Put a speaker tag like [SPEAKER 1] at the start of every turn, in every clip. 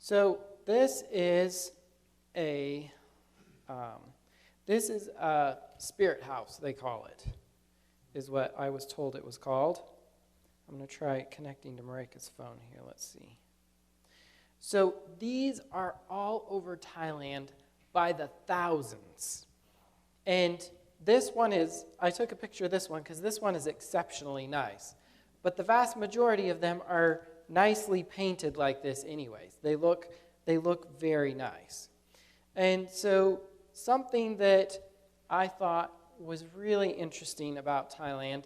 [SPEAKER 1] So this is a spirit house, they call it, is what I was told it was called. I'm going to try connecting to Marika's phone here. Let's see. So these are all over Thailand by the thousands. And this one is, I took a picture of this one because this one is exceptionally nice. But the vast majority of them are nicely painted like this anyways. They look very nice. And so something that I thought was really interesting about Thailand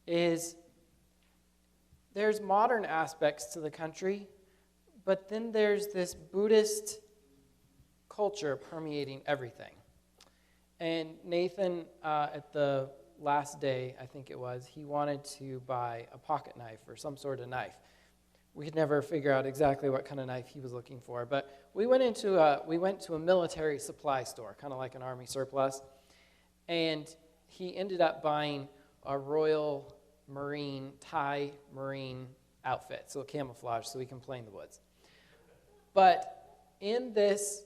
[SPEAKER 1] is there's modern aspects to the country, but then there's this Buddhist culture permeating everything. And Nathan, at the last day, I think it was, he wanted to buy a pocket knife or some sort of knife. We could never figure out exactly what kind of knife he was looking for, but we went to a military supply store, kind of like an army surplus, and he ended up buying a Royal Marine, Thai Marine outfit, so camouflage, so he can play in the woods. But in this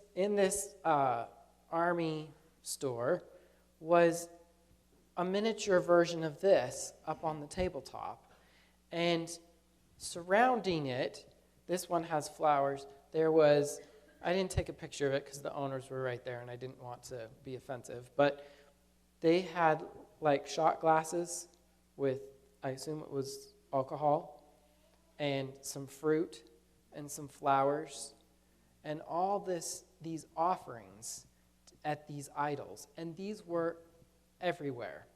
[SPEAKER 1] army store was a miniature version of this up on the tabletop, and surrounding it, this one has flowers. I didn't take a picture of it because the owners were right there and I didn't want to be offensive, but they had like shot glasses with, I assume it was alcohol, and some fruit and some flowers, and all these offerings at these idols. And these were everywhere.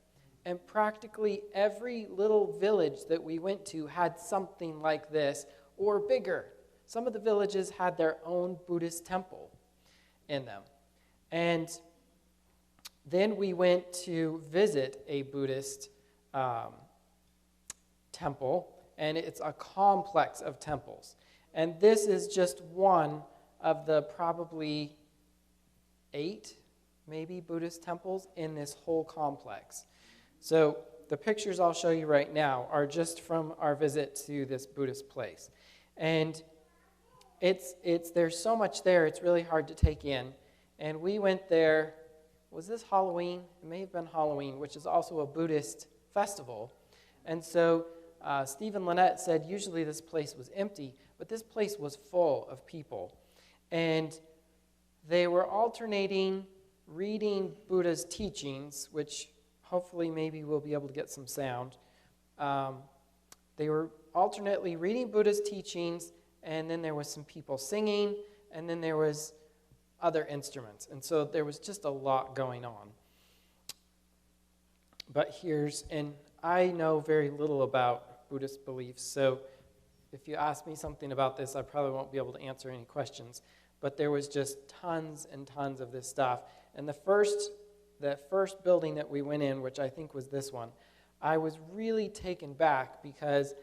[SPEAKER 1] And practically every little village that we went to had something like this or bigger. Some of the villages had their own Buddhist temple in them. And then we went to visit a Buddhist temple, and it's a complex of temples. And this is just one of the probably 8, maybe, Buddhist temples in this whole complex. So the pictures I'll show you right now are just from our visit to this Buddhist place. And there's so much there, it's really hard to take in. And we went there, was this Halloween? It may have been Halloween, which is also a Buddhist festival. And so Stephen Lynette said usually this place was empty, but this place was full of people. And they were alternating reading Buddha's teachings, which hopefully maybe we'll be able to get some sound. They were alternately reading Buddha's teachings, and then there was some people singing, and then there was other instruments. And so there was just a lot going on. But and I know very little about Buddhist beliefs, so if you ask me something about this, I probably won't be able to answer any questions. But there was just tons and tons of this stuff. And the first building that we went in, which I think was this one, I was really taken back because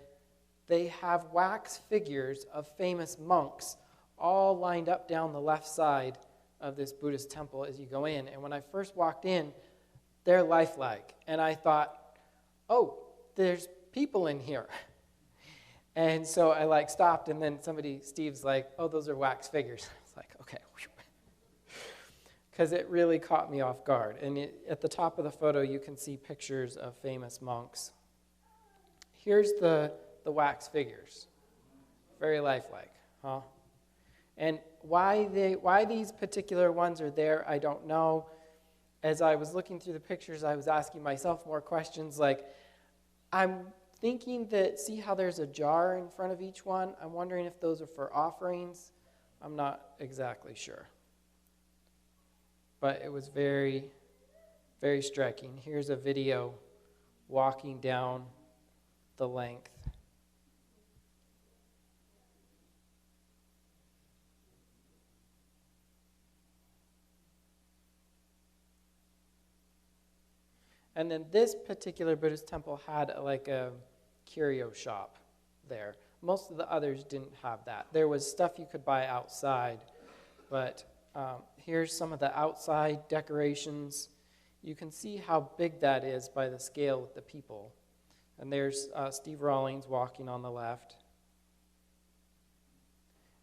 [SPEAKER 1] they have wax figures of famous monks all lined up down the left side of this Buddhist temple as you go in. And when I first walked in, they're lifelike. And I thought, oh, there's people in here. And so I stopped, and then Steve's like, oh, those are wax figures. I was like, okay. Because it really caught me off guard. And at the top of the photo, you can see pictures of famous monks. Here's the wax figures. Very lifelike, huh? And why these particular ones are there, I don't know. As I was looking through the pictures, I was asking myself more questions like, I'm thinking that, see how there's a jar in front of each one? I'm wondering if those are for offerings. I'm not exactly sure. But it was very, very striking. Here's a video walking down the length. And then this particular Buddhist temple had a curio shop there. Most of the others didn't have that. There was stuff you could buy outside, but here's some of the outside decorations. You can see how big that is by the scale with the people. And there's Steve Rawlings walking on the left.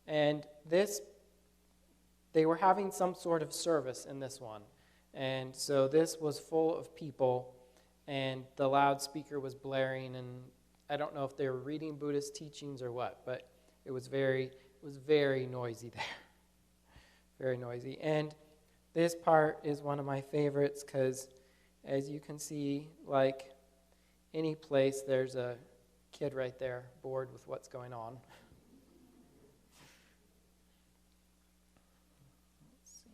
[SPEAKER 1] And this they were having some sort of service in this one. And so this was full of people, and the loudspeaker was blaring, and I don't know if they were reading Buddhist teachings or what, but it was very noisy there. Very noisy. And this part is one of my favorites because, as you can see, like any place, there's a kid right there bored with what's going on. Let's see.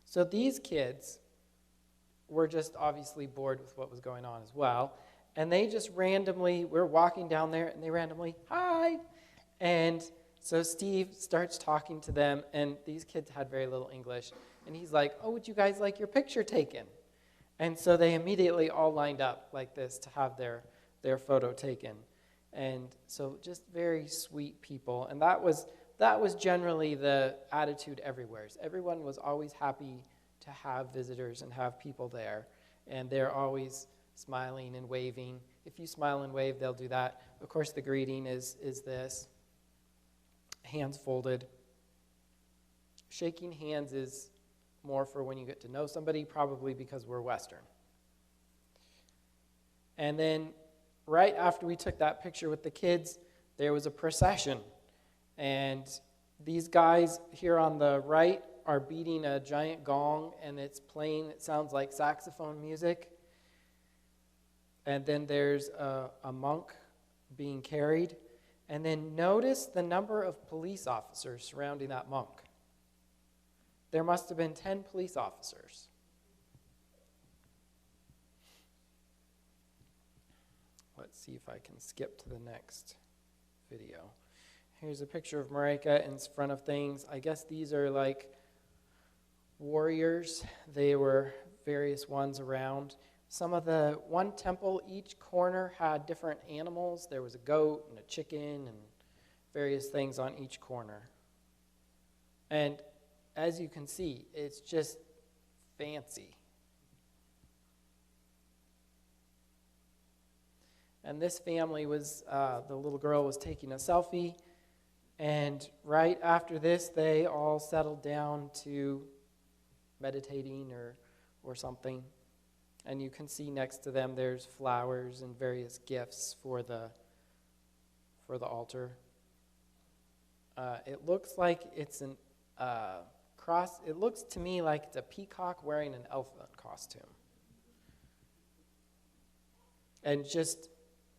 [SPEAKER 1] So these kids were just obviously bored with what was going on as well. And they just randomly, we're walking down there, and they randomly, hi. And so Steve starts talking to them, and these kids had very little English. And he's like, oh, would you guys like your picture taken? And so they immediately all lined up like this to have their photo taken. And so just very sweet people. And that was generally the attitude everywhere. Everyone was always happy to have visitors and have people there. And they're always smiling and waving. If you smile and wave, they'll do that. Of course, the greeting is this. Hands folded. Shaking hands is more for when you get to know somebody, probably because we're Western. And then right after we took that picture with the kids, there was a procession. And these guys here on the right are beating a giant gong, and it's playing, it sounds like saxophone music. And then there's a monk being carried. And then notice the number of police officers surrounding that monk. There must have been 10 police officers. Let's see if I can skip to the next video. Here's a picture of Marika in front of things. I guess these are like warriors. They were various ones around. One temple, each corner had different animals. There was a goat and a chicken and various things on each corner. And as you can see, it's just fancy. And this family was, the little girl was taking a selfie. And right after this, they all settled down to meditating or something. And you can see next to them there's flowers and various gifts for the altar. It looks like it's an cross. It looks to me like it's a peacock wearing an elephant costume. And just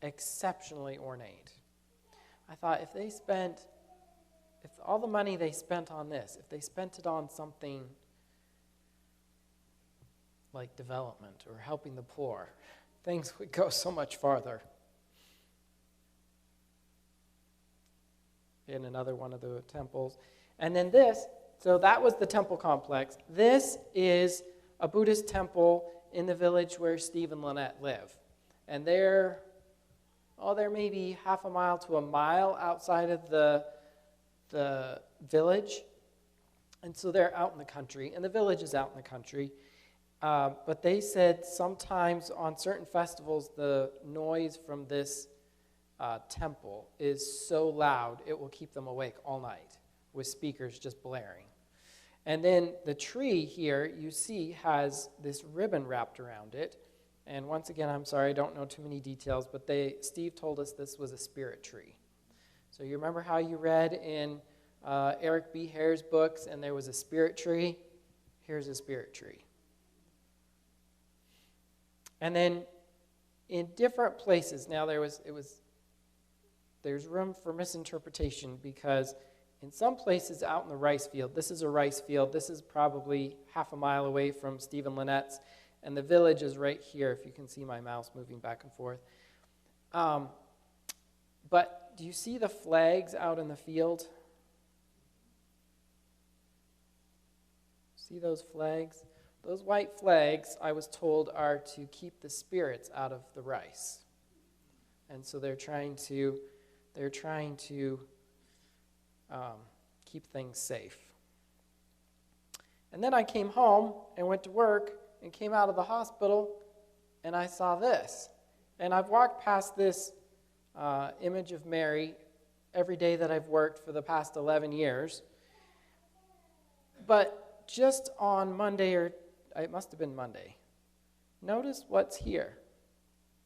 [SPEAKER 1] exceptionally ornate. I thought if all the money they spent on this, if they spent it on something like development or helping the poor, things would go so much farther. In another one of the temples. And then so that was the temple complex. This is a Buddhist temple in the village where Steve and Lynette live. And they're maybe half a mile to a mile outside of the village. And so they're out in the country, and the village is out in the country. But they said sometimes on certain festivals, the noise from this temple is so loud, it will keep them awake all night with speakers just blaring. And then the tree here, you see, has this ribbon wrapped around it. And once again, I'm sorry, I don't know too many details, but Steve told us this was a spirit tree. So you remember how you read in Eric B. Hare's books, and there was a spirit tree? Here's a spirit tree. And then in different places, now there's room for misinterpretation, because in some places out in the rice field, this is a rice field, this is probably half a mile away from Steve and Lynette's, and the village is right here, if you can see my mouse moving back and forth. But do you see the flags out in the field? See those flags? Those white flags, I was told, are to keep the spirits out of the rice. And so they're trying to keep things safe. And then I came home and went to work and came out of the hospital, and I saw this. And I've walked past this image of Mary every day that I've worked for the past 11 years. But just on Monday, or it must have been Monday, notice what's here.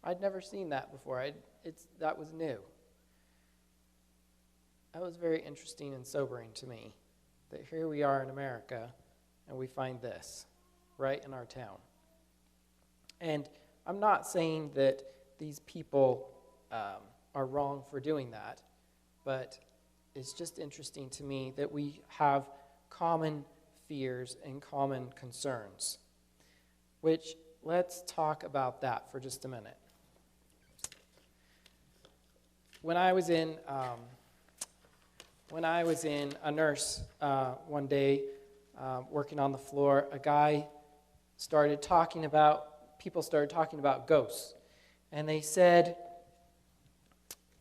[SPEAKER 1] I'd never seen that before. That was new. That was very interesting and sobering to me, that here we are in America, and we find this right in our town. And I'm not saying that these people are wrong for doing that, but it's just interesting to me that we have common fears and common concerns, which let's talk about that for just a minute. When I was in a nurse one day working on the floor, people started talking about ghosts. And they said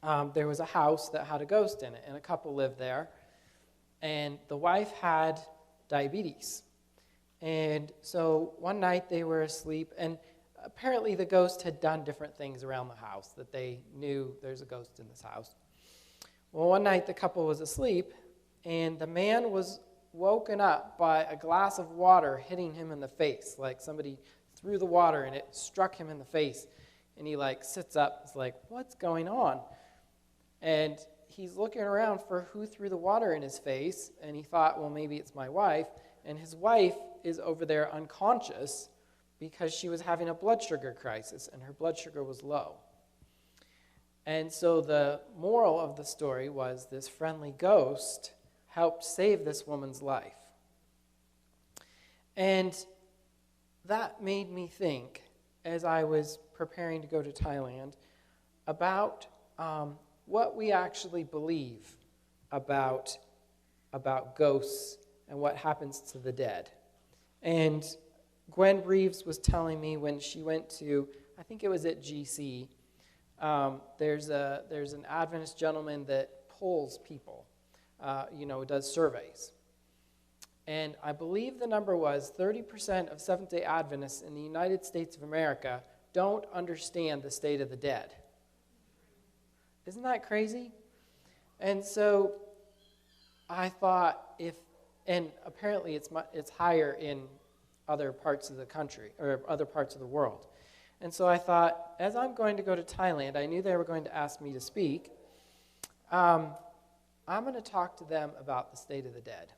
[SPEAKER 1] there was a house that had a ghost in it, and a couple lived there. And the wife had diabetes. And so one night they were asleep, and apparently the ghost had done different things around the house that they knew there's a ghost in this house. Well, one night the couple was asleep, and the man was woken up by a glass of water hitting him in the face. Like somebody threw the water and it struck him in the face. And he sits up, it's like, what's going on? And he's looking around for who threw the water in his face, and he thought, well, maybe it's my wife. And his wife is over there unconscious because she was having a blood sugar crisis, and her blood sugar was low. And so the moral of the story was this friendly ghost helped save this woman's life. And that made me think, as I was preparing to go to Thailand, about what we actually believe about ghosts and what happens to the dead. And Gwen Reeves was telling me when she went to, I think it was at GC, there's an Adventist gentleman that polls people, does surveys. And I believe the number was 30% of Seventh-day Adventists in the United States of America don't understand the state of the dead. Isn't that crazy? And so I thought and apparently it's higher in other parts of the country, or other parts of the world. And so I thought, as I'm going to go to Thailand, I knew they were going to ask me to speak. I'm going to talk to them about the state of the dead,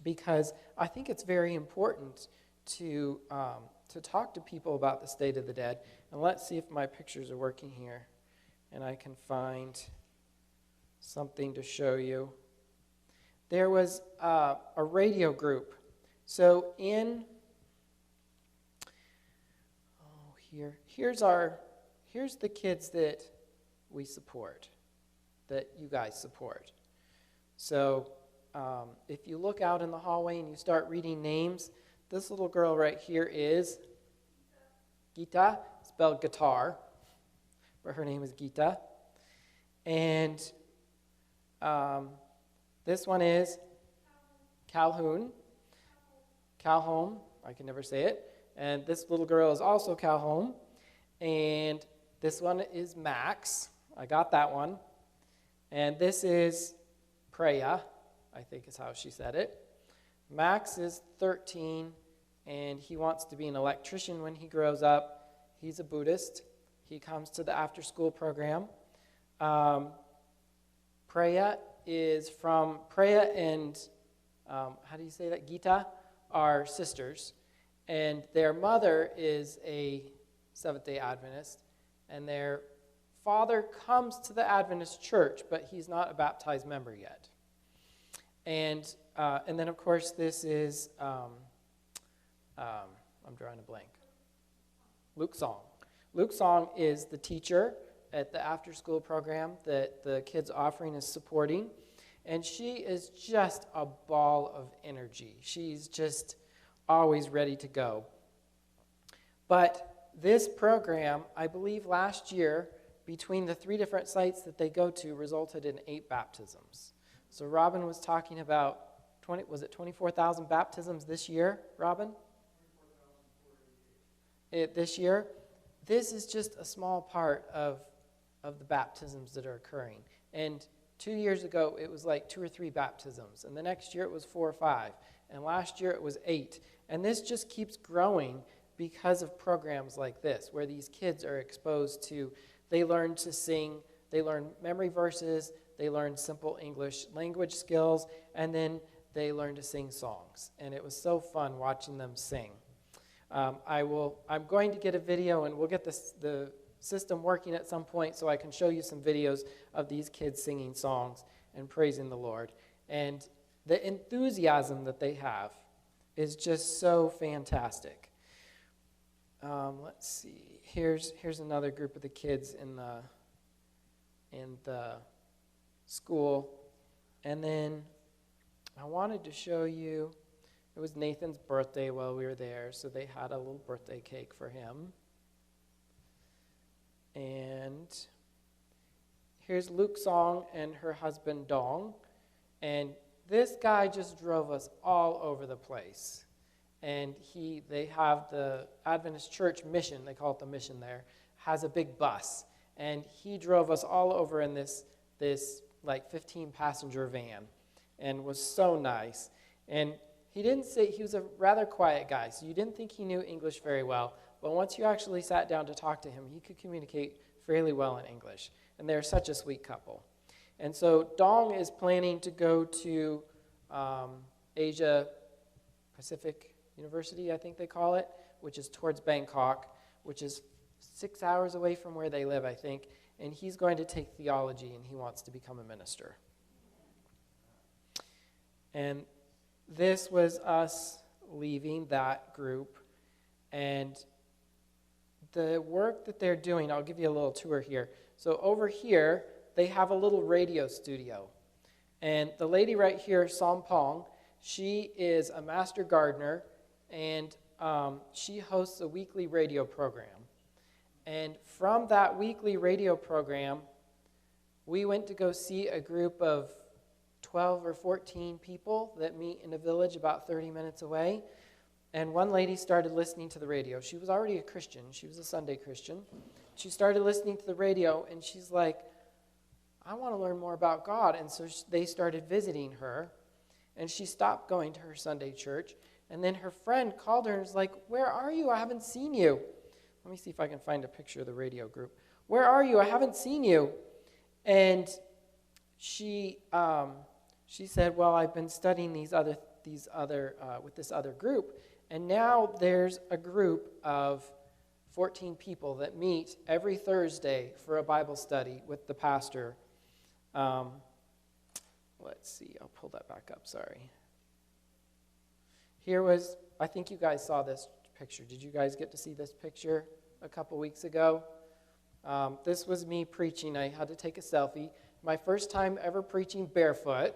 [SPEAKER 1] because I think it's very important to talk to people about the state of the dead. And let's see if my pictures are working here, and I can find something to show you. There was a radio group. So here's the kids that we support, that you guys support. So if you look out in the hallway and you start reading names, this little girl right here is Gita, spelled guitar, but her name is Gita. And this one is Calhoun, I can never say it. And this little girl is also Calhoun. And this one is Max. I got that one. And this is Preya, I think is how she said it. Max is 13, and he wants to be an electrician when he grows up. He's a Buddhist. He comes to the after-school program. Preya and, how do you say that, Gita, are sisters. And their mother is a Seventh-day Adventist, and their father comes to the Adventist church, but he's not a baptized member yet. And then, of course, this is, I'm drawing a blank, Luke Song. Luke Song is the teacher at the after-school program that the Kids Offering is supporting, and she is just a ball of energy. She's just always ready to go. But this program, I believe last year, between the 3 different sites that they go to, resulted in 8 baptisms. So Robin was talking about, 24,000 baptisms this year, Robin? This year? This is just a small part of the baptisms that are occurring. And 2 years ago, it was like 2 or 3 baptisms. And the next year, it was 4 or 5. and last year it was 8. And this just keeps growing because of programs like this, where these kids are exposed to, they learn to sing, they learn memory verses, they learn simple English language skills, and then they learn to sing songs. And it was so fun watching them sing. I'm going to get a video, and we'll get the system working at some point so I can show you some videos of these kids singing songs and praising the Lord. And the enthusiasm that they have is just so fantastic. Let's see. Here's another group of the kids in the school. And then I wanted to show you, it was Nathan's birthday while we were there, so they had a little birthday cake for him. And here's Luke Song and her husband Dong. And this guy just drove us all over the place. And they have the Adventist Church mission, they call it the mission there, has a big bus. And he drove us all over in this like 15-passenger van and was so nice. And he was a rather quiet guy, so you didn't think he knew English very well. But once you actually sat down to talk to him, he could communicate fairly well in English. And they're such a sweet couple. And so Dong is planning to go to Asia Pacific University, I think they call it, which is towards Bangkok, which is 6 hours away from where they live, I think. And he's going to take theology, and he wants to become a minister. And this was us leaving that group. And the work that they're doing, I'll give you a little tour here. So over here, they have a little radio studio. And the lady right here, Som Pong, she is a master gardener, and she hosts a weekly radio program. And from that weekly radio program, we went to go see a group of 12 or 14 people that meet in a village about 30 minutes away. And one lady started listening to the radio. She was already a Christian. She was a Sunday Christian. She started listening to the radio, and she's like, I want to learn more about God. And so they started visiting her, and she stopped going to her Sunday church. And then her friend called her and was like, where are you? I haven't seen you. Let me see if I can find a picture of the radio group. Where are you? I haven't seen you. And she said, well, I've been studying with this other group. And now there's a group of 14 people that meet every Thursday for a Bible study with the pastor. Let's see, I'll pull that back up, sorry. I think you guys saw this picture. Did you guys get to see this picture a couple weeks ago? This was me preaching. I had to take a selfie. My first time ever preaching barefoot.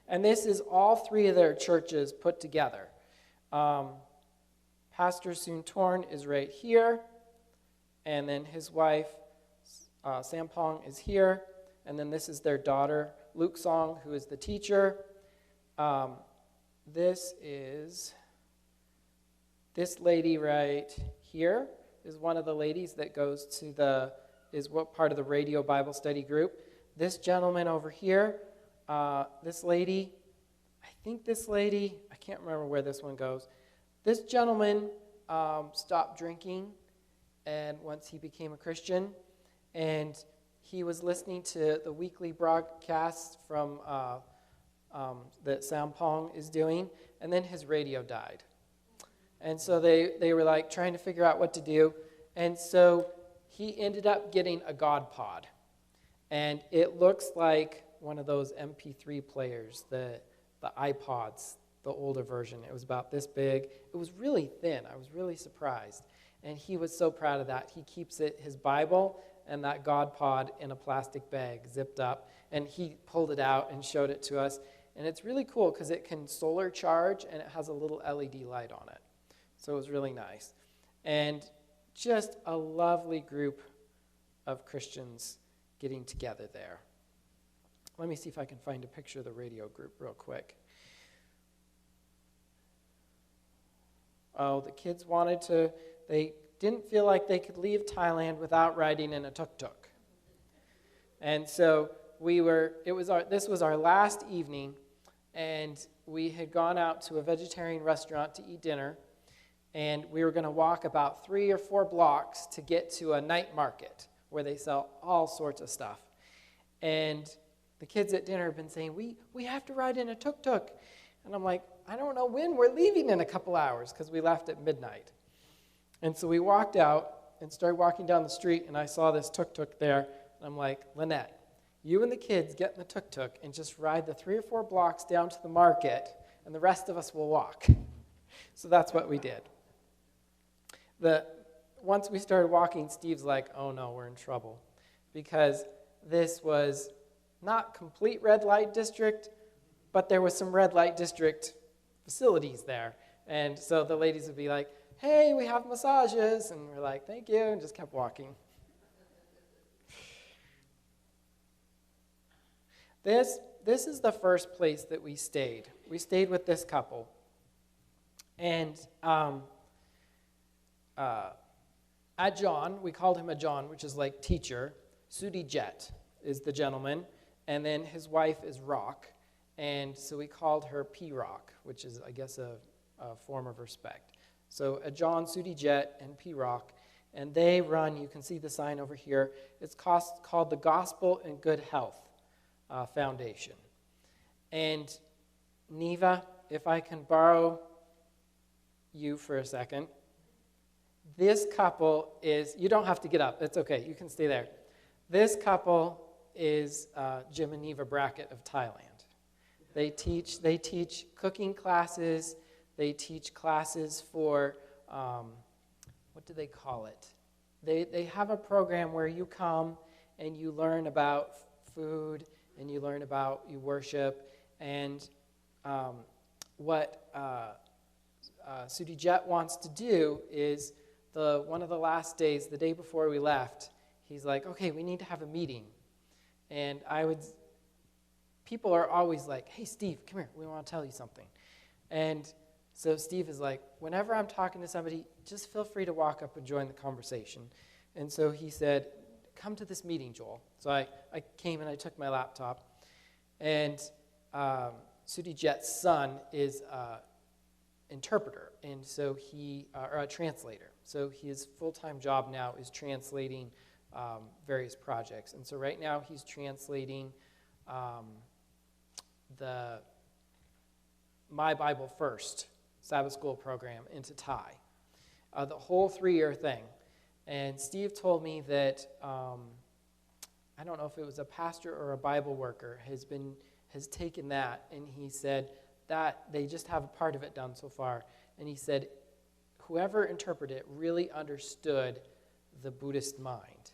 [SPEAKER 1] And this is all 3 of their churches put together. Pastor Soon Torn is right here, and then his wife, Sampong, is here, and then this is their daughter, Luke Song, who is the teacher. This lady right here is one of the ladies that goes to part of the radio Bible study group. This gentleman over here, this lady, I can't remember where this one goes. This gentleman stopped drinking and once he became a Christian, and he was listening to the weekly broadcasts from that Sampong is doing, and then his radio died. And so they were like trying to figure out what to do, and so he ended up getting a God pod, and it looks like one of those MP3 players, the iPods, the older version. It was about this big. It was really thin. I was really surprised. And he was so proud of that. He keeps his Bible and that God pod in a plastic bag, zipped up. And he pulled it out and showed it to us. And it's really cool because it can solar charge, and it has a little LED light on it. So it was really nice. And just a lovely group of Christians getting together there. Let me see if I can find a picture of the radio group real quick. Oh, the kids they didn't feel like they could leave Thailand without riding in a tuk-tuk. And so this was our last evening, and we had gone out to a vegetarian restaurant to eat dinner, and we were going to walk about 3 or 4 blocks to get to a night market where they sell all sorts of stuff. And the kids at dinner have been saying, we have to ride in a tuk-tuk. And I'm like, I don't know when. We're leaving in a couple hours because we left at midnight. And so we walked out and started walking down the street, and I saw this tuk-tuk there. And I'm like, Lynette, you and the kids get in the tuk-tuk and just ride the 3 or 4 blocks down to the market, and the rest of us will walk. So that's what we did. Once we started walking, Steve's like, oh no, we're in trouble. Because this was not complete red light district, but there was some red light district facilities there. And so the ladies would be like, hey, we have massages. And we're like, thank you, and just kept walking. This is the first place that we stayed. We stayed with this couple. And Ajahn, we called him Ajahn, which is like teacher. Sudi Jet is the gentleman, and then his wife is Rock, and so we called her P Rock, which is, I guess, a form of respect. So Ajahn, Sudi Jet, and P Rock, and they run, you can see the sign over here, it's called the Gospel and Good Health Foundation. And Neva, if I can borrow you for a second. This couple is, you don't have to get up, it's okay, you can stay there. This couple is Jim and Neva Brackett of Thailand. They teach cooking classes, they teach classes for, what do they call it? They have a program where you come and you learn about food and you learn about, you worship, and what Sudi Jet wants to do is one of the last days, the day before we left, he's like, okay, we need to have a meeting. And people are always like, hey, Steve, come here, we want to tell you something. And so Steve is like, whenever I'm talking to somebody, just feel free to walk up and join the conversation. And so he said, come to this meeting, Joel. So I came and I took my laptop. And Sudi Jet's son is interpreter, and so or a translator. So his full-time job now is translating various projects. And so right now he's translating the My Bible First Sabbath School program into Thai, the whole 3-year thing. And Steve told me that, I don't know if it was a pastor or a Bible worker, has taken that, and he said that they just have a part of it done so far. And he said, whoever interpreted it really understood the Buddhist mind.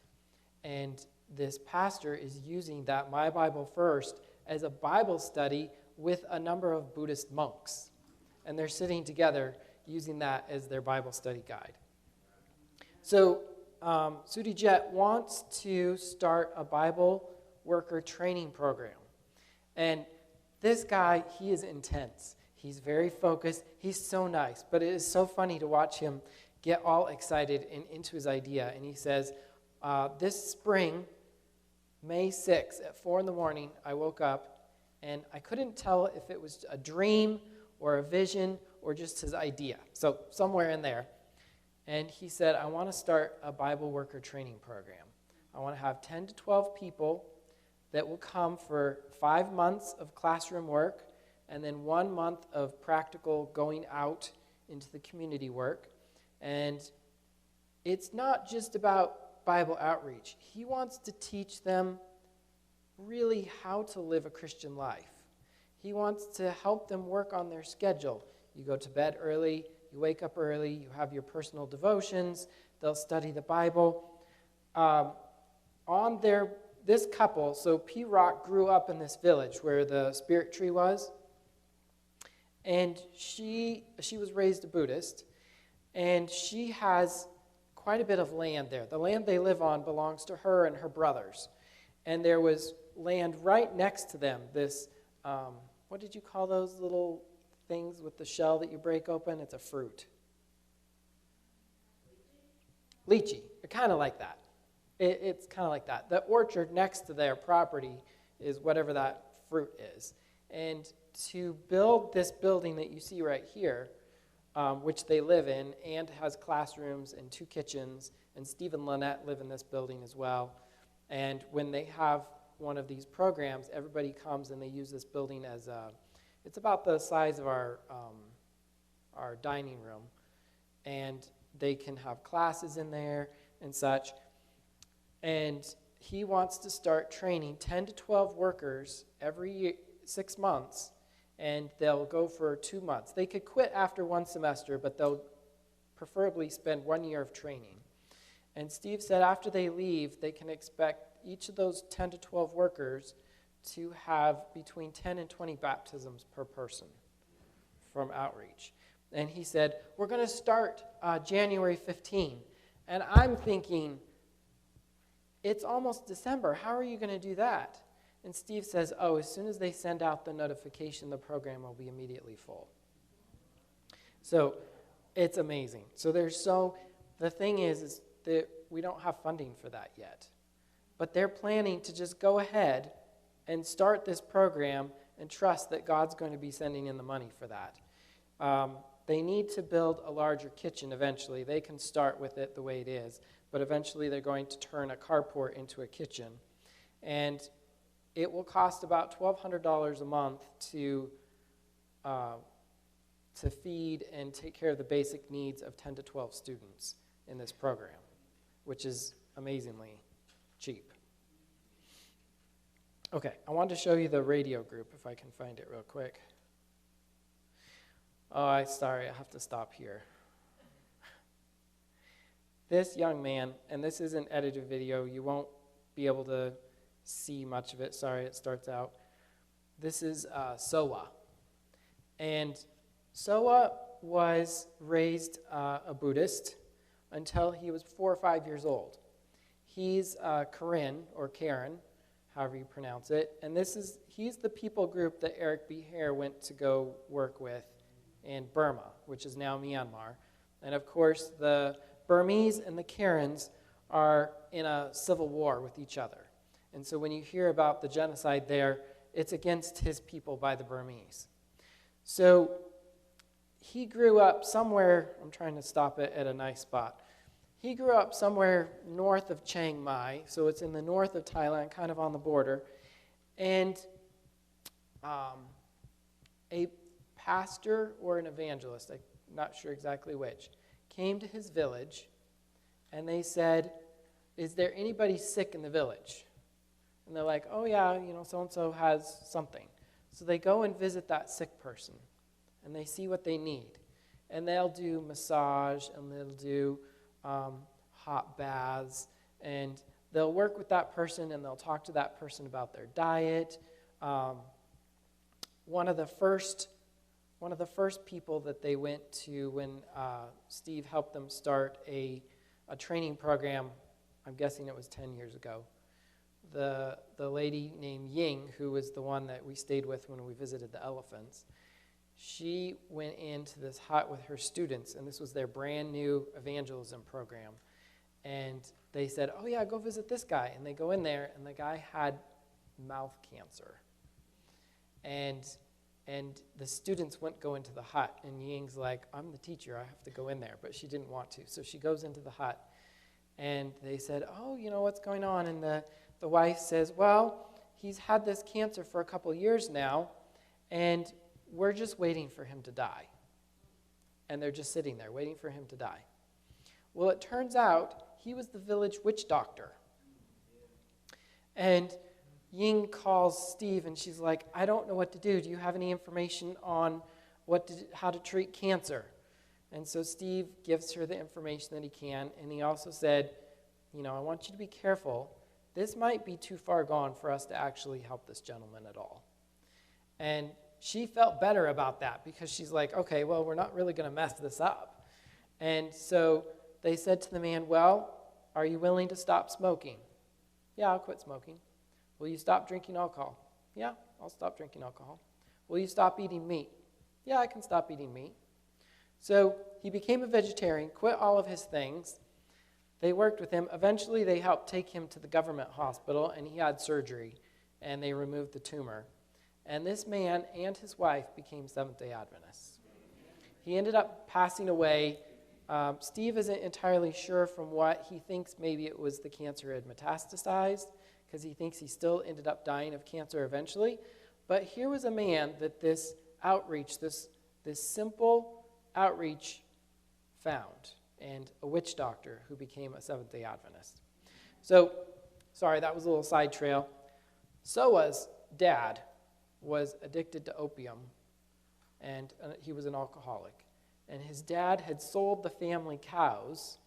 [SPEAKER 1] And this pastor is using that My Bible First as a Bible study with a number of Buddhist monks. And they're sitting together using that as their Bible study guide. So Sudi Jet wants to start a Bible worker training program. And this guy, he is intense. He's very focused. He's so nice. But it is so funny to watch him get all excited and into his idea. And he says, this spring, May 6th at 4 in the morning, I woke up, and I couldn't tell if it was a dream or a vision or just his idea. So somewhere in there. And he said, I want to start a Bible worker training program. I want to have 10 to 12 people that will come for 5 months of classroom work and then 1 month of practical going out into the community work. And it's not just about Bible outreach. He wants to teach them really how to live a Christian life. He wants to help them work on their schedule. You go to bed early, you wake up early, you have your personal devotions, they'll study the Bible. This couple, so P. Rock grew up in this village where the spirit tree was, and she was raised a Buddhist, and she has quite a bit of land there. The land they live on belongs to her and her brothers, and there was land right next to them, this, what did you call those little things with the shell that you break open? It's a fruit. Lychee. Kind of like that. It's kind of like that. The orchard next to their property is whatever that fruit is. And to build this building that you see right here, which they live in, and has classrooms and 2 kitchens, and Steve and Lynette live in this building as well. And when they have one of these programs, everybody comes and they use this building as it's about the size of our dining room. And they can have classes in there and such. And he wants to start training 10 to 12 workers every year, 6 months, and they'll go for 2 months. They could quit after 1 semester, but they'll preferably spend 1 year of training. And Steve said after they leave, they can expect each of those 10 to 12 workers to have between 10 and 20 baptisms per person from outreach. And he said, we're going to start January 15. And I'm thinking, it's almost December. How are you going to do that? And Steve says, oh, as soon as they send out the notification, the program will be immediately full. So it's amazing. So the thing is that we don't have funding for that yet. But they're planning to just go ahead and start this program and trust that God's going to be sending in the money for that. They need to build a larger kitchen eventually. They can start with it the way it is, but eventually they're going to turn a carport into a kitchen. And it will cost about $1,200 a month to feed and take care of the basic needs of 10 to 12 students in this program, which is amazingly cheap. Okay, I wanted to show you the radio group if I can find it real quick. Oh, sorry, I have to stop here. This young man, and this is an edited video, you won't be able to see much of it. Sorry, it starts out. This is Soa. And Soa was raised a Buddhist until he was 4 or 5 years old. He's Karen, or Karen, however you pronounce it. And he's the people group that Eric B. Hare went to go work with in Burma, which is now Myanmar. And of course, the Burmese and the Karens are in a civil war with each other. And so when you hear about the genocide there, it's against his people by the Burmese. So he grew up somewhere, I'm trying to stop it at a nice spot. He grew up somewhere north of Chiang Mai, so it's in the north of Thailand, kind of on the border. And a pastor or an evangelist, I'm not sure exactly which, came to his village, and they said, is there anybody sick in the village? And they're like, oh yeah, so-and-so has something. So they go and visit that sick person, and they see what they need. And they'll do massage, and they'll do hot baths, and they'll work with that person, and they'll talk to that person about their diet. One of the first people that they went to when Steve helped them start a training program, I'm guessing it was 10 years ago, the lady named Ying, who was the one that we stayed with when we visited the elephants, she went into this hut with her students, and this was their brand new evangelism program. And they said, oh yeah, go visit this guy. And they go in there, and the guy had mouth cancer. And the students wouldn't go into the hut, and Ying's like, I'm the teacher, I have to go in there, but she didn't want to. So she goes into the hut, and they said, oh, what's going on? And the wife says, well, he's had this cancer for a couple years now, and we're just waiting for him to die. And they're just sitting there waiting for him to die. Well, it turns out he was the village witch doctor. And Ying calls Steve, and she's like, I don't know what to do. Do you have any information on how to treat cancer? And so Steve gives her the information that he can, and he also said, I want you to be careful. This might be too far gone for us to actually help this gentleman at all. And she felt better about that because she's like, okay, well, we're not really going to mess this up. And so they said to the man, well, are you willing to stop smoking? Yeah, I'll quit smoking. Will you stop drinking alcohol? Yeah, I'll stop drinking alcohol. Will you stop eating meat? Yeah, I can stop eating meat. So he became a vegetarian, quit all of his things. They worked with him. Eventually, they helped take him to the government hospital, and he had surgery, and they removed the tumor. And this man and his wife became Seventh-day Adventists. He ended up passing away. Steve isn't entirely sure from what. He thinks maybe it was the cancer had metastasized, because he thinks he still ended up dying of cancer eventually. But here was a man that this outreach, this simple outreach found, and a witch doctor who became a Seventh-day Adventist. So, sorry, that was a little side trail. Soa's dad was addicted to opium, and he was an alcoholic. And his dad had sold the family cows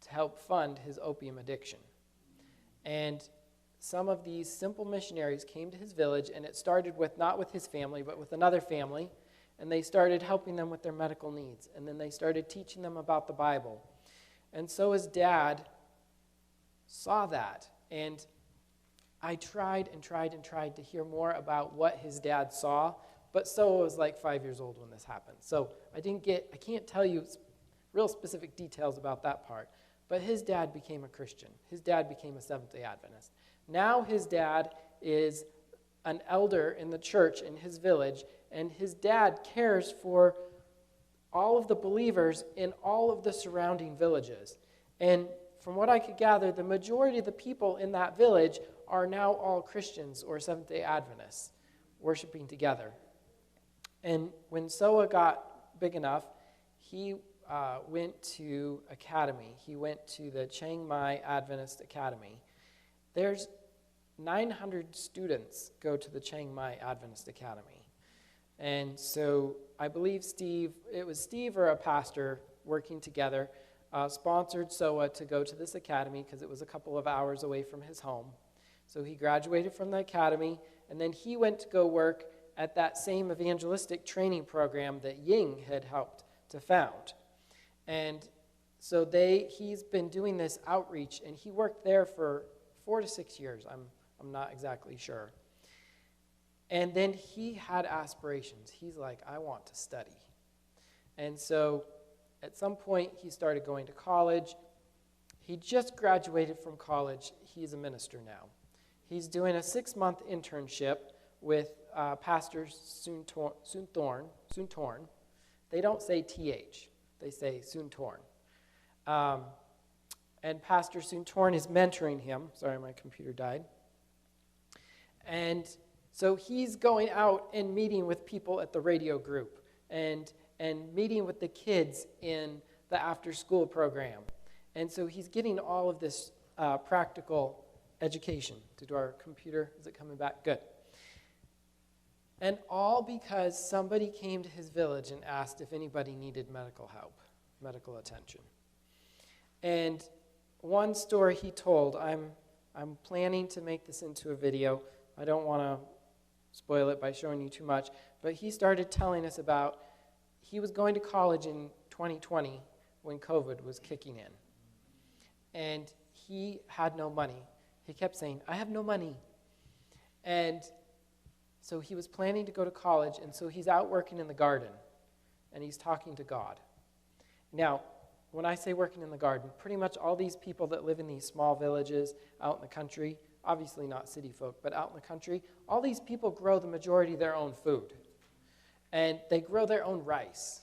[SPEAKER 1] to help fund his opium addiction. And some of these simple missionaries came to his village, and it started with not with his family, but with another family, and they started helping them with their medical needs. And then they started teaching them about the Bible. And so his dad saw that, and I tried to hear more about what his dad saw, but Soa was like 5 years old when this happened. So I can't tell you real specific details about that part. But his dad became a Christian. His dad became a Seventh-day Adventist. Now his dad is an elder in the church in his village, and his dad cares for all of the believers in all of the surrounding villages. And from what I could gather, the majority of the people in that village are now all Christians or Seventh-day Adventists worshiping together. And when Soa got big enough, he went to academy. He went to the Chiang Mai Adventist Academy. There's 900 students go to the Chiang Mai Adventist Academy. And so I believe it was Steve or a pastor working together, sponsored Soa to go to this academy because it was a couple of hours away from his home. So he graduated from the academy, and then he went to go work at that same evangelistic training program that Ying had helped to found. And so he's been doing this outreach, and he worked there for 4 to 6 years. I'm not exactly sure. And then he had aspirations. He's like, I want to study. And so at some point, he started going to college. He just graduated from college. He's a minister now. He's doing a 6-month internship with Pastor Soontorn. They don't say TH. They say Soontorn. And Pastor Soontorn is mentoring him. Sorry, my computer died. And so he's going out and meeting with people at the radio group and meeting with the kids in the after-school program. And so he's getting all of this practical education. Did our computer, is it coming back? Good. And all because somebody came to his village and asked if anybody needed medical help, medical attention. And one story he told, I'm planning to make this into a video. I don't want to spoil it by showing you too much, but he started telling us about, he was going to college in 2020 when COVID was kicking in. And he had no money. He kept saying, I have no money. And so he was planning to go to college, and so he's out working in the garden, and he's talking to God. Now, when I say working in the garden, pretty much all these people that live in these small villages out in the country, obviously not city folk, but out in the country, all these people grow the majority of their own food. And they grow their own rice.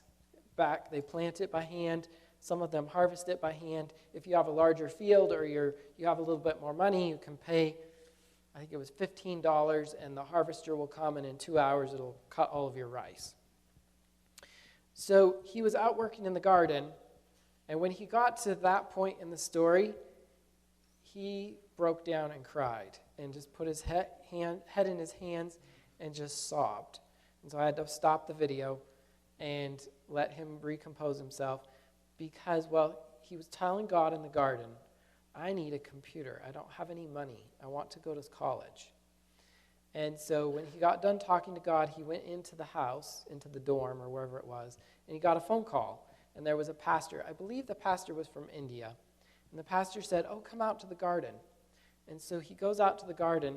[SPEAKER 1] They plant it by hand. Some of them harvest it by hand. If you have a larger field or you have a little bit more money, you can pay, I think it was $15, and the harvester will come, and in 2 hours it'll cut all of your rice. So he was out working in the garden, and when he got to that point in the story, he broke down and cried and just put his head in his hands and just sobbed. And so I had to stop the video and let him recompose himself because, well, he was telling God in the garden, I need a computer. I don't have any money. I want to go to college. And so when he got done talking to God, he went into the house, into the dorm or wherever it was, and he got a phone call. And there was a pastor. I believe the pastor was from India. And the pastor said, oh, come out to the garden. And so he goes out to the garden,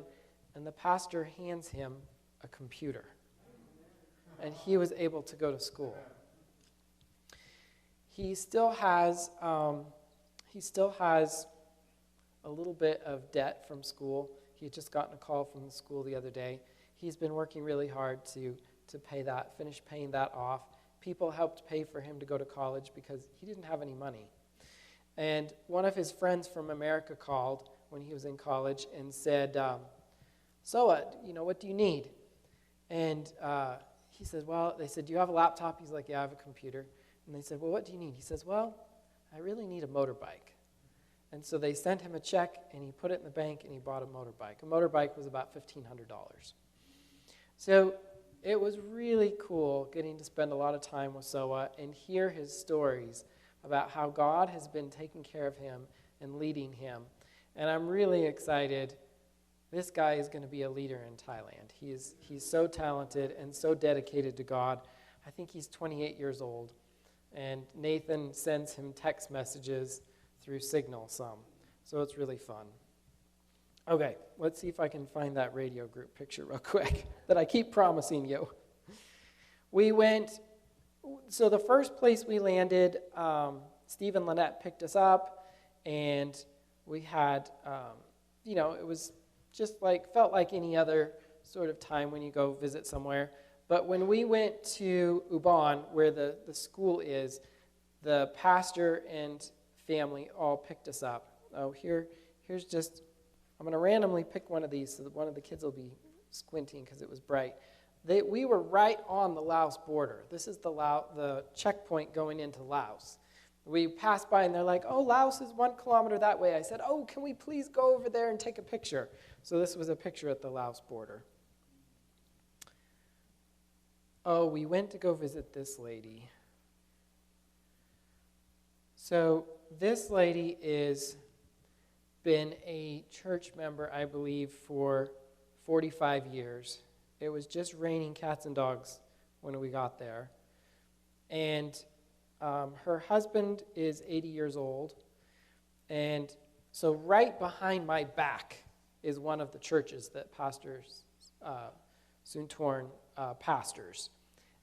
[SPEAKER 1] and the pastor hands him a computer. And he was able to go to school. He still has a little bit of debt from school. He had just gotten a call from the school the other day. he's been working really hard to finish paying that off. People helped pay for him to go to college because he didn't have any money. And one of his friends from America called when he was in college and said, what do you need? And he says, they said, do you have a laptop? He's like, yeah, I have a computer. And they said, well, what do you need? He says, well, I really need a motorbike. And so they sent him a check, and he put it in the bank, and he bought a motorbike. A motorbike was about $1,500. So it was really cool getting to spend a lot of time with Soa and hear his stories about how God has been taking care of him and leading him. And I'm really excited. This guy is going to be a leader in Thailand. He's so talented and so dedicated to God. I think he's 28 years old. And Nathan sends him text messages through Signal some. So it's really fun. Okay, let's see if I can find that radio group picture real quick that I keep promising you. So the first place we landed, Steve and Lynette picked us up, and we had, it was just felt like any other sort of time when you go visit somewhere. But when we went to Ubon, where the school is, the pastor and family all picked us up. Oh, here's just, I'm going to randomly pick one of these so that one of the kids will be squinting because it was bright. We were right on the Laos border. This is the checkpoint going into Laos. We passed by and they're like, oh, Laos is 1 kilometer that way. I said, oh, can we please go over there and take a picture? So this was a picture at the Laos border. Oh, we went to go visit this lady. So this lady is been a church member, I believe, for 45 years. It was just raining cats and dogs when we got there. And her husband is 80 years old. And so right behind my back is one of the churches that pastors, Suntorn pastors.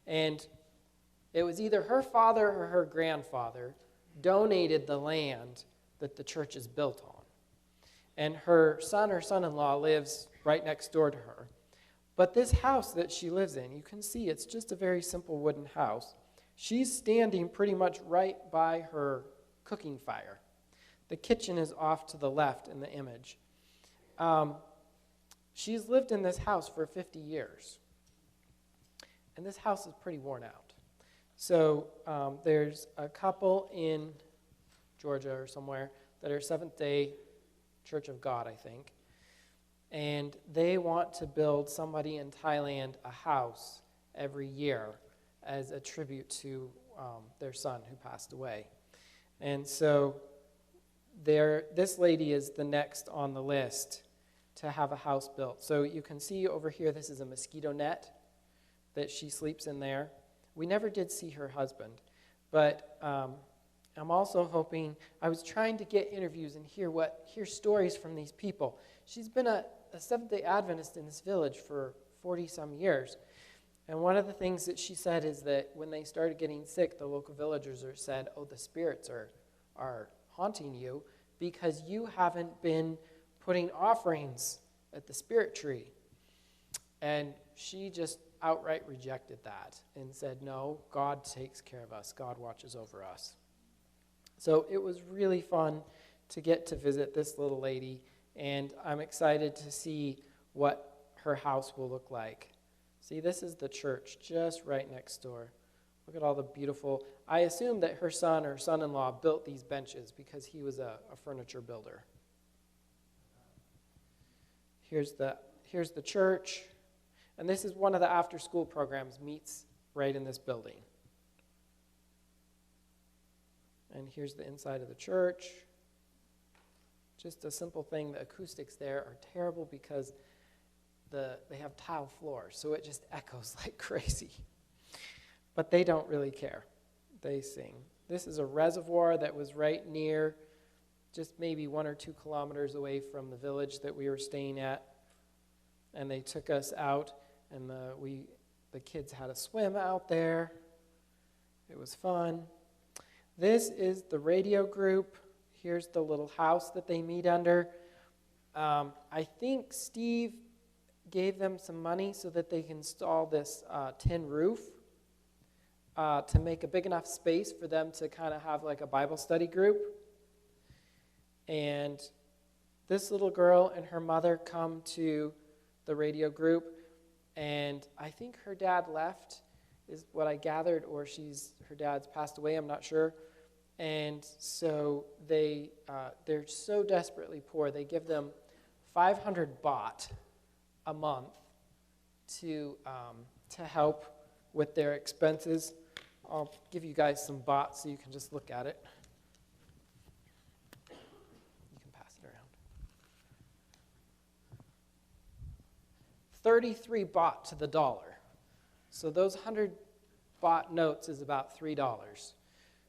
[SPEAKER 1] And it was either her father or her grandfather donated the land that the church is built on. And her son or son-in-law lives right next door to her. But this house that she lives in, you can see it's just a very simple wooden house. She's standing pretty much right by her cooking fire. The kitchen is off to the left in the image. She's lived in this house for 50 years. And this house is pretty worn out. So there's a couple in Georgia or somewhere that are Seventh-day Church of God, I think. And they want to build somebody in Thailand a house every year as a tribute to their son who passed away. And so this lady is the next on the list to have a house built. So you can see over here, this is a mosquito net that she sleeps in there. We never did see her husband, but I'm also hoping, I was trying to get interviews and hear stories from these people. She's been a Seventh-day Adventist in this village for 40-some years. And one of the things that she said is that when they started getting sick, the local villagers said, oh, the spirits are haunting you because you haven't been putting offerings at the spirit tree. And she just outright rejected that and said, no, God takes care of us. God watches over us. So it was really fun to get to visit this little lady, and I'm excited to see what her house will look like. See, this is the church just right next door. Look at all the beautiful, I assume that her son or son-in-law built these benches because he was a furniture builder. Here's the church. And this is one of the after-school programs, meets right in this building. And here's the inside of the church. Just a simple thing, the acoustics there are terrible because they have tile floors, so it just echoes like crazy. But they don't really care. They sing. This is a reservoir that was right near, just maybe 1 or 2 kilometers away from the village that we were staying at. And they took us out, and the kids had a swim out there. It was fun. This is the radio group. Here's the little house that they meet under. I think Steve gave them some money so that they can install this tin roof to make a big enough space for them to kind of have like a Bible study group. And this little girl and her mother come to the radio group, and I think her dad left, is what I gathered, or her dad's passed away, I'm not sure. And so they're so desperately poor, they give them 500 baht a month to help with their expenses. I'll give you guys some baht so you can just look at it. You can pass it around. 33 baht to the dollar. So those 100 baht notes is about $3.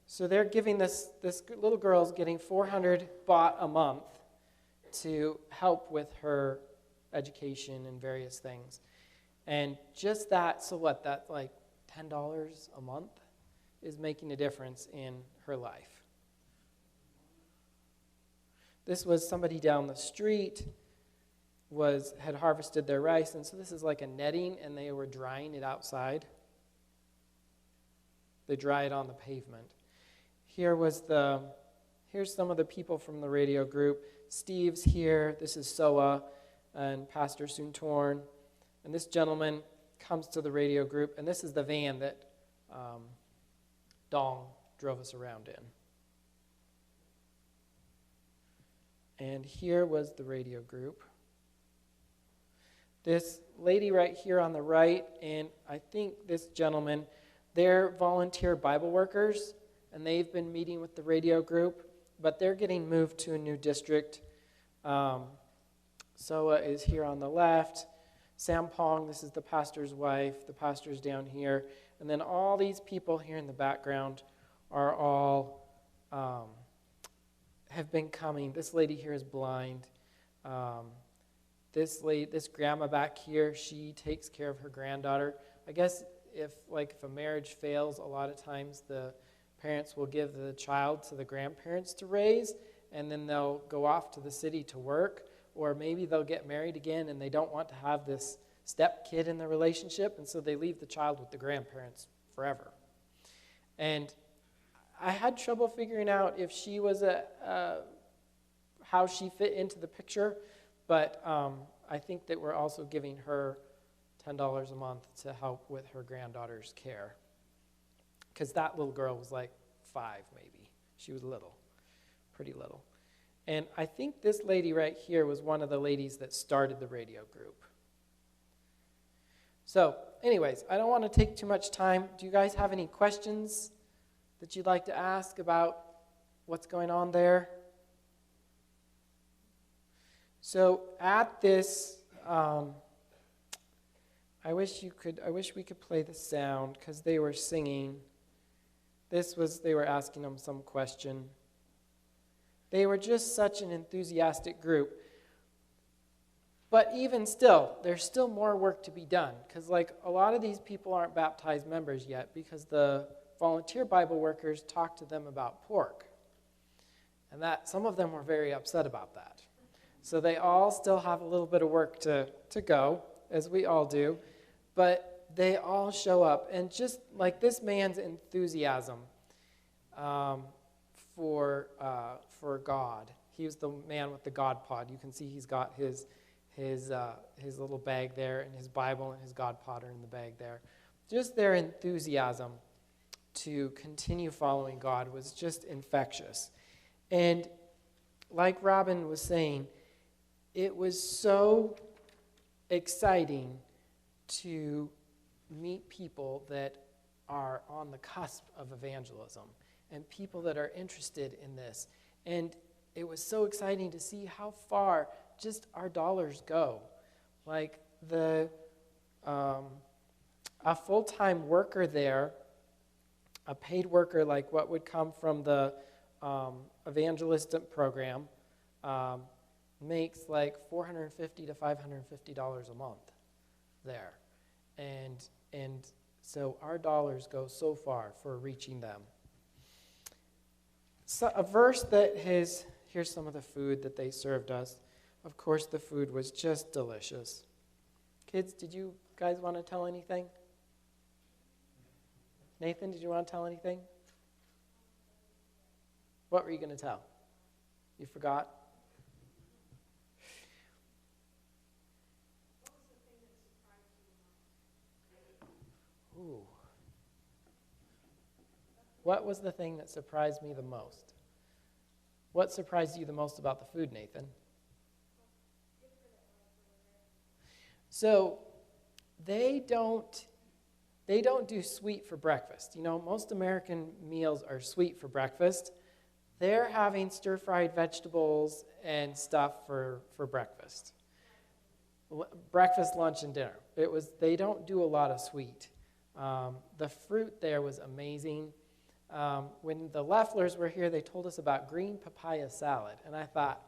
[SPEAKER 1] So they're giving this little girl's getting 400 baht a month to help with her education and various things. And just that, so what, that's like $10 a month is making a difference in her life. This was somebody down the street had harvested their rice, and so this is like a netting, and they were drying it outside. They dry it on the pavement. Here's some of the people from the radio group. Steve's here. This is Soa and Pastor Suntorn. And this gentleman comes to the radio group, and this is the van that Dong drove us around in. And here was the radio group. This lady right here on the right, and I think this gentleman, they're volunteer Bible workers, and they've been meeting with the radio group, but they're getting moved to a new district. Soa is here on the left. Sampong, this is the pastor's wife. The pastor's down here. And then all these people here in the background are all, have been coming. This lady here is blind. This grandma back here, she takes care of her granddaughter. I guess if a marriage fails, a lot of times the parents will give the child to the grandparents to raise, and then they'll go off to the city to work, or maybe they'll get married again and they don't want to have this step-kid in the relationship, and so they leave the child with the grandparents forever. And I had trouble figuring out if she was how she fit into the picture, but I think that we're also giving her $10 a month to help with her granddaughter's care, because that little girl was like 5 maybe. She was little, pretty little. And I think this lady right here was one of the ladies that started the radio group. So anyways, I don't want to take too much time. Do you guys have any questions that you'd like to ask about what's going on there? So at this, I wish we could play the sound, because they were singing. They were asking them some question. They were just such an enthusiastic group. But even still, there's still more work to be done, because a lot of these people aren't baptized members yet, because the volunteer Bible workers talked to them about pork. And that some of them were very upset about that. So they all still have a little bit of work to go, as we all do. But they all show up. And just like this man's enthusiasm for God. He was the man with the God pod. You can see he's got his little bag there, and his Bible and his God pod are in the bag there. Just their enthusiasm to continue following God was just infectious. And like Robin was saying, it was so exciting to meet people that are on the cusp of evangelism and people that are interested in this. And it was so exciting to see how far just our dollars go. Like a full-time worker there, a paid worker like what would come from the evangelistic program, makes like $450 to $550 a month there. And so our dollars go so far for reaching them. So a verse that here's some of the food that they served us. Of course, the food was just delicious. Kids, did you guys want to tell anything? Nathan, did you want to tell anything? What were you going to tell? You forgot? Ooh. What was the thing that surprised me the most? What surprised you the most about the food, Nathan? So they don't do sweet for breakfast. You know, most American meals are sweet for breakfast. They're having stir-fried vegetables and stuff for breakfast. Breakfast, lunch, and dinner. They don't do a lot of sweet. The fruit there was amazing. When the Lefflers were here, they told us about green papaya salad. And I thought,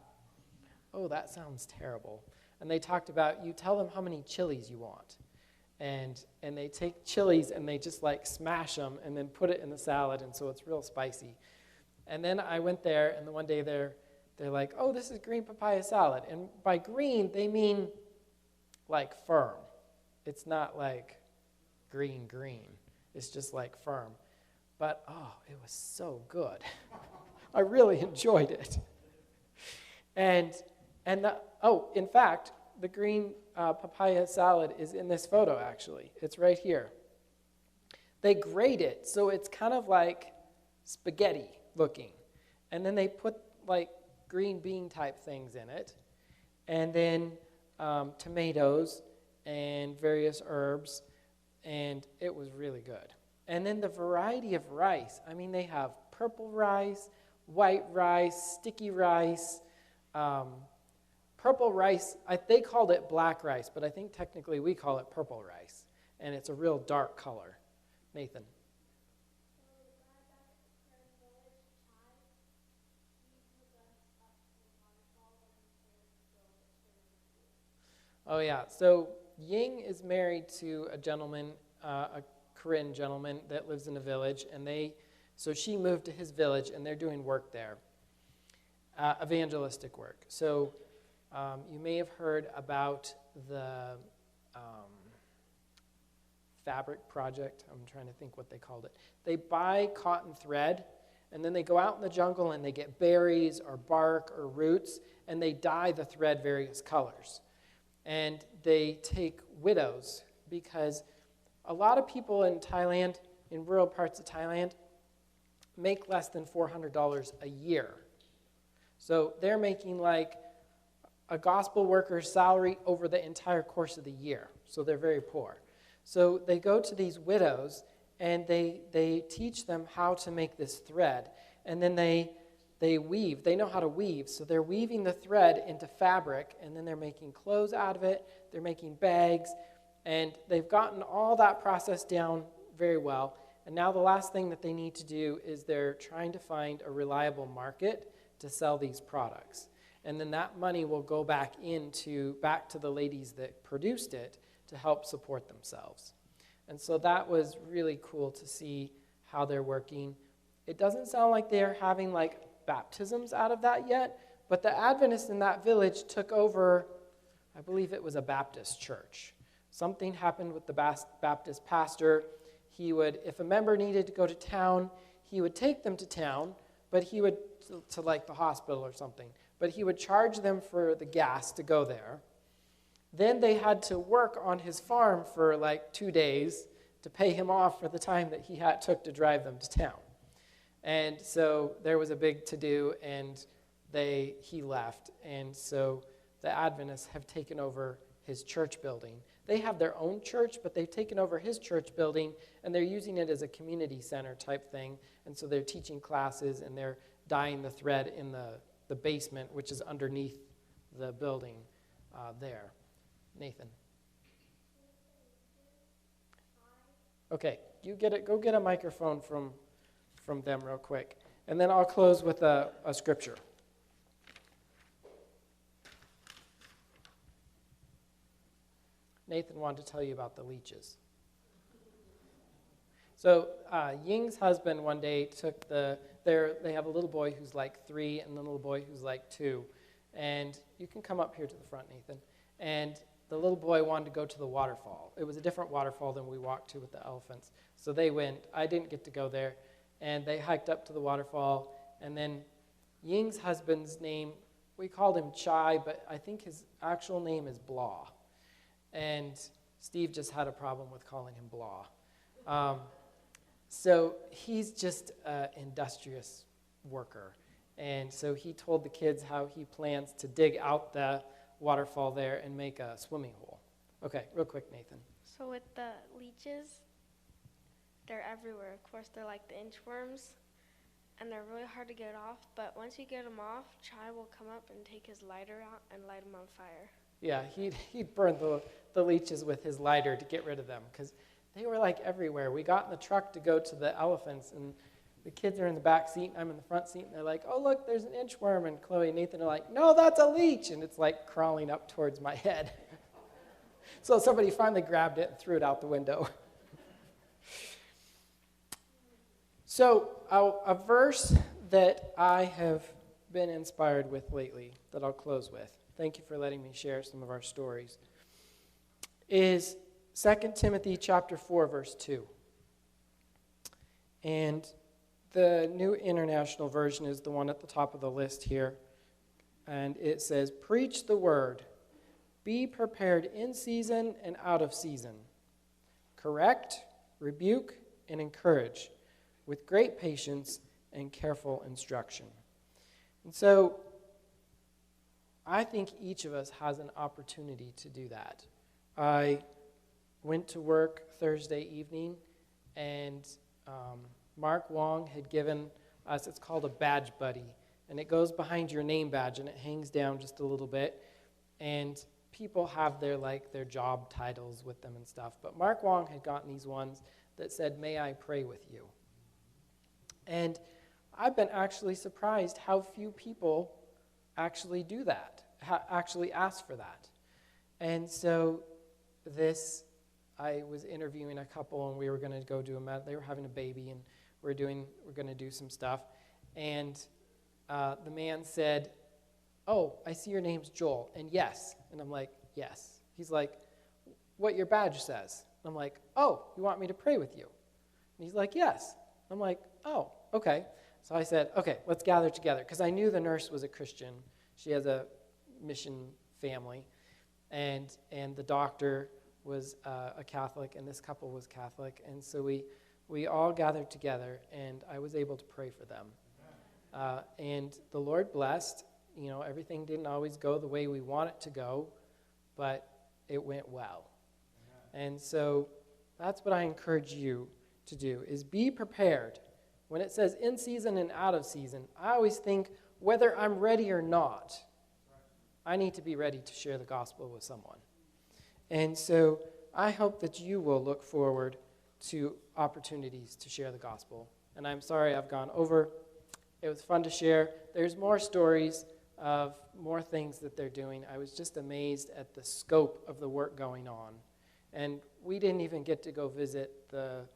[SPEAKER 1] oh, that sounds terrible. And they talked about, you tell them how many chilies you want. And they take chilies and they just like smash them and then put it in the salad, and so it's real spicy. And then I went there, and the one day they're like, oh, this is green papaya salad. And by green, they mean like firm. It's not like green. It's just like firm. But, oh, it was so good. I really enjoyed it. In fact, the green papaya salad is in this photo, actually. It's right here. They grate it, so it's kind of like spaghetti looking. And then they put, like, green bean type things in it. And then tomatoes and various herbs. And it was really good. And then the variety of rice. I mean, they have purple rice, white rice, sticky rice. Purple rice, they called it black rice, but I think technically we call it purple rice. And it's a real dark color. Nathan. Oh, yeah. So Ying is married to a gentleman, a Korean gentleman that lives in a village, and so she moved to his village, and they're doing work there, evangelistic work. So you may have heard about the fabric project. I'm trying to think what they called it. They buy cotton thread, and then they go out in the jungle, and they get berries or bark or roots, and they dye the thread various colors. And they take widows, because a lot of people in Thailand, in rural parts of Thailand, make less than $400 a year. So they're making like a gospel worker's salary over the entire course of the year. So they're very poor. So they go to these widows, and they teach them how to make this thread. And then they weave. They know how to weave. So they're weaving the thread into fabric, and then they're making clothes out of it. They're making bags. And they've gotten all that process down very well. And now the last thing that they need to do is they're trying to find a reliable market to sell these products. And then that money will go back to the ladies that produced it to help support themselves. And so that was really cool to see how they're working. It doesn't sound like they're having like baptisms out of that yet, but the Adventists in that village took over, I believe it was a Baptist church. Something happened with the Baptist pastor. He would, if a member needed to go to town, he would take them to town, but he would, to like the hospital or something, but he would charge them for the gas to go there. Then they had to work on his farm for like 2 days to pay him off for the time that he took to drive them to town. And so there was a big to-do, and he left. And so the Adventists have taken over his church building. They have their own church, but they've taken over his church building, and they're using it as a community center type thing. And so they're teaching classes, and they're dyeing the thread in the basement, which is underneath the building there. Nathan. Okay, go get a microphone from them real quick. And then I'll close with a scripture. Nathan wanted to tell you about the leeches. So Ying's husband one day they have a little boy who's like 3 and a little boy who's like 2. And you can come up here to the front, Nathan. And the little boy wanted to go to the waterfall. It was a different waterfall than we walked to with the elephants. So they went. I didn't get to go there. And they hiked up to the waterfall. And then Ying's husband's name, we called him Chai, but I think his actual name is Blah. And Steve just had a problem with calling him Blah. So he's just an industrious worker. And so he told the kids how he plans to dig out the waterfall there and make a swimming hole. Okay, real quick, Nathan.
[SPEAKER 2] So with the leeches, they're everywhere. Of course, they're like the inchworms, and they're really hard to get off. But once you get them off, Chai will come up and take his lighter out and light them on fire.
[SPEAKER 1] Yeah, he'd burn the leeches with his lighter to get rid of them because they were like everywhere. We got in the truck to go to the elephants, and the kids are in the back seat, and I'm in the front seat, and they're like, oh, look, there's an inchworm. And Chloe and Nathan are like, no, that's a leech. And it's like crawling up towards my head. So somebody finally grabbed it and threw it out the window. So a verse that I have been inspired with lately that I'll close with, thank you for letting me share some of our stories, is 2 Timothy chapter 4, verse 2. And the New International Version is the one at the top of the list here. And it says, preach the word. Be prepared in season and out of season. Correct, rebuke, and encourage with great patience and careful instruction. And so I think each of us has an opportunity to do that. I went to work Thursday evening, and Mark Wong had given us, it's called a badge buddy, and it goes behind your name badge, and it hangs down just a little bit, and people have their job titles with them and stuff, but Mark Wong had gotten these ones that said, may I pray with you? And I've been actually surprised how few people actually do that, actually ask for that. And so I was interviewing a couple, and we were going to go do they were having a baby, and we're going to do some stuff. And the man said, oh, I see your name's Joel, and yes. And I'm like, yes. He's like, what your badge says. I'm like, oh, you want me to pray with you? And he's like, yes. I'm like, oh, okay. So I said, okay, let's gather together, because I knew the nurse was a Christian. She has a mission family, and the doctor was a Catholic, and this couple was Catholic, and so we all gathered together, and I was able to pray for them. And the Lord blessed. Everything didn't always go the way we want it to go, but it went well. And so that's what I encourage you to do, is be prepared. When it says in season and out of season, I always think whether I'm ready or not, I need to be ready to share the gospel with someone. And so I hope that you will look forward to opportunities to share the gospel. And I'm sorry I've gone over. It was fun to share. There's more stories of more things that they're doing. I was just amazed at the scope of the work going on. And we didn't even get to go visit the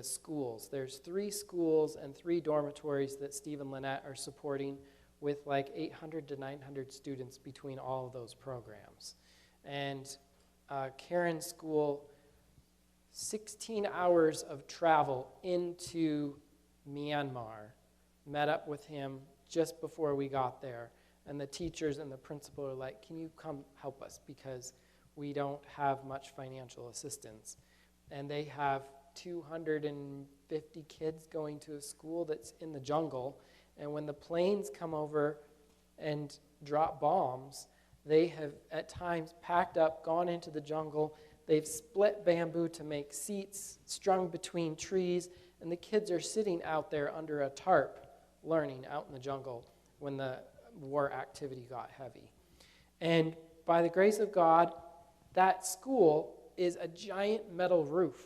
[SPEAKER 1] schools. There's 3 schools and 3 dormitories that Steve and Lynette are supporting with like 800 to 900 students between all of those programs. And Karen's school, 16 hours of travel into Myanmar, met up with him just before we got there. And the teachers and the principal are like, can you come help us, because we don't have much financial assistance. And they have 250 kids going to a school that's in the jungle, and when the planes come over and drop bombs, they have at times packed up, gone into the jungle, they've split bamboo to make seats strung between trees, and the kids are sitting out there under a tarp learning out in the jungle when the war activity got heavy. And by the grace of God, that school is a giant metal roof.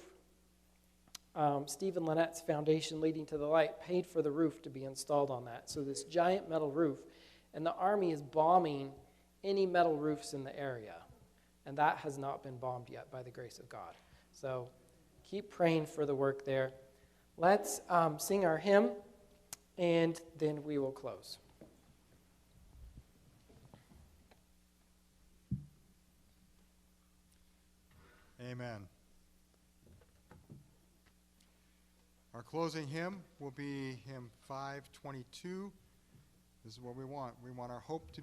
[SPEAKER 1] Steve and Lynette's Foundation Leading to the Light paid for the roof to be installed on that. So this giant metal roof, and the Army is bombing any metal roofs in the area. And that has not been bombed yet by the grace of God. So keep praying for the work there. Let's sing our hymn, and then we will close.
[SPEAKER 3] Amen. Our closing hymn will be hymn 522. This is what we want. We want our hope to